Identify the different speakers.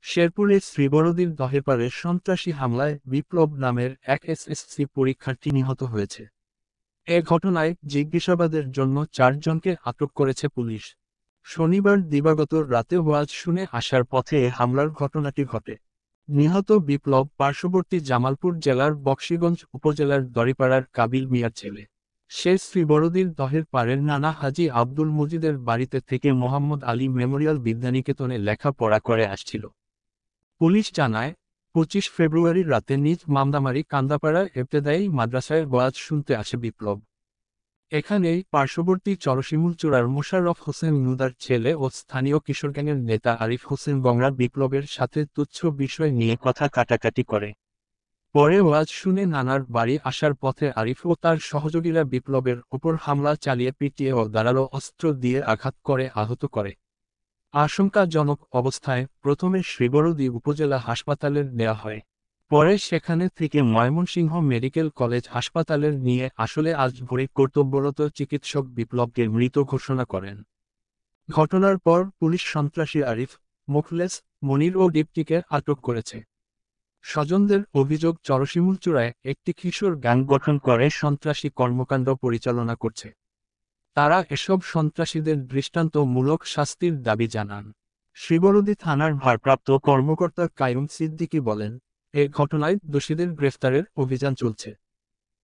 Speaker 1: শেরপুরের শ্রীবরদীর দহেপাড়ে সন্ত্রাসী হামলায় বিপ্লব নামের এক এসএসসি পরীক্ষার্থী নিহত হয়েছে। এ ঘটনায় জিজ্ঞাসাবাদের জন্য 4 জনকে আটক করেছে পুলিশ। শনিবার দিবাগত রাতে ওয়াজ শুনে আসার পথে এ হামলার ঘটনাটি ঘটে। নিহত বিপ্লব পার্শ্ববর্তী জামালপুর জেলার বকশীগঞ্জ উপজেলার দড়িপাড়ার কাবিল মিয়ার ছেলে। সে শ্রীবরদীর দহের পাড়ের নানা হাজী আব্দুল মজিদের বাড়িতে থেকে মোহাম্মদ আলী মেমোরিয়াল বিদ্যানিকেতনে লেখাপড়া করে আসছিল। পুলিশ জানায়, 25 ফেব্রুয়ারি রাতে নিজ মামদামারি কান্দাপাড়া এবতেদায়ী মাদ্রাসায় ওয়াজ শুনতে আসে বিপ্লব। এখানেই পার্শ্ববর্তী চরশিমুলচূড়ার মোশাররফ হোসেন নুদার ছেলে ও স্থানীয় কিশোর গ্যাংয়ের নেতা আরিফ হোসেন বংরা বিপ্লবের সাথে তুচ্ছ বিষয় নিয়ে কথা কাটাকাটি করে। পরে ওয়াজ শুনে নানার বাড়ি আসার পথে আরিফ ও তার সহযোগীরা বিপ্লবের ওপর হামলা চালিয়ে পিটিয়ে ও ধারালো অস্ত্র দিয়ে আঘাত করে আহত করে। আশঙ্কাজনক অবস্থায় প্রথমে শ্রীবরদী উপজেলা হাসপাতালে নেওয়া হয়। পরে সেখানে থেকে ময়মনসিংহ মেডিকেল কলেজ হাসপাতালের নিয়ে আসলে আজ ভোরে কর্তব্যরত চিকিৎসক বিপ্লবকে মৃত ঘোষণা করেন। ঘটনার পর পুলিশ সন্ত্রাসী আরিফ, মোখলেস, মনির ও দীপ্তিকে আটক করেছে। স্বজনদের অভিযোগ, চরশিমুলচূড়ায় একটি কিশোর গ্যাং গঠন করে সন্ত্রাসী কর্মকাণ্ড পরিচালনা করছে। তারা এসব সন্ত্রাসীদের দৃষ্টান্তমূলক শাস্তির দাবি জানান। শ্রীবরদী থানার ভারপ্রাপ্ত কর্মকর্তা কায়ুম সিদ্দিকী বলেন, এ ঘটনায় দোষীদের গ্রেফতারের অভিযান চলছে।